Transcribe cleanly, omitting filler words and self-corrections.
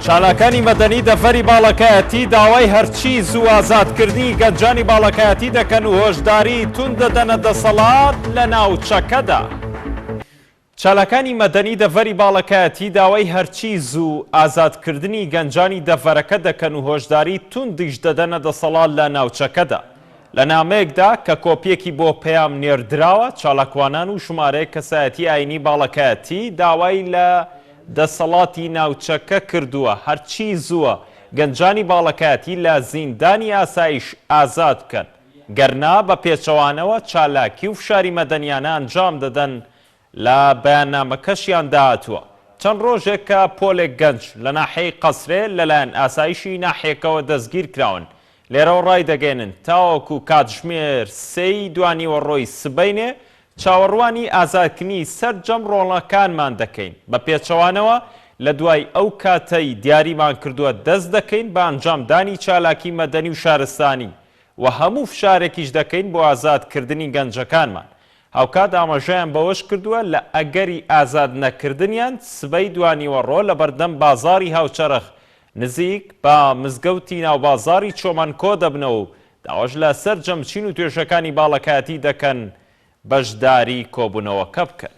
چالاکانی مەدەنی دەفەری باڵەکایەتی داوای هەرچیز و ئازادکردنی گەنجانی باڵەکایەتی دەکەن و هۆشداری تون دەدەنە دەسەڵات لە ناوچەکەدا. چالاکانی مەدەنی دەڤەری باڵەکایەتی داوای هەرچیز و ئازادکردنی گەنجانی دەڤەرەکە دەکەن و هۆشداری توندیش دەدەنە دەسەڵات لە ناوچەکەدا. لە نامەیەکدا کە کۆپیەکی بۆ پێیام نێردراوە، چالاکوانان و ژمارەیە کەسایەتی ئاینی باڵەکایەتی داوای لە دەسەڵاتی ناوچەکە کردووە هەرچی زووە گەنجانی باڵەکایەتی لە زیندانی ئاسایش ئازاد بکەن، گەرنا بە پێچەوانەوە چالاکی و فشاری مەدەنیانە ئەنجام دەدەن. لە بەیاننامەکەشیان داهاتووە چەند ڕۆژێک کە پۆلێک گەنج لە ناحەی قەسرێ لەلایەن ئاسایشی ناحەیەکەوە دەستگیر کراون. لێرەوە ڕای دەگەێنن تاوەکو کاتژمێر 3 دوانیوەڕۆی سبەینێ چاوەڕوانی ئازادکردنی سەرجەم ڕۆڵەکانمان دەکەین. بە پێچەوانەوە لە دوای ئەو کاتەی دیاریمان کردووە دەست دەکەین بە ئەنجامدانی چالاکی مەدەنی و شارستانی و هەموو فشارێکیش دەکەین بۆ ئازادکردنی گەنجەکانمان. هاوکات ئاماژەیان بەوەش کردووە لە ئەگەری ئازاد نەکردنیان سبەی دوانیوەڕۆ لە بەردەم بازاری هاوچەرخ نزیک بە مزگەوتی ناوبازاری چۆمەنکۆ دەبنەوە و داواش لە سەر جەمچین و توێژەکانی باڵەکایەتی دەکەن بەشداری کۆبوونەوەکە بکەن.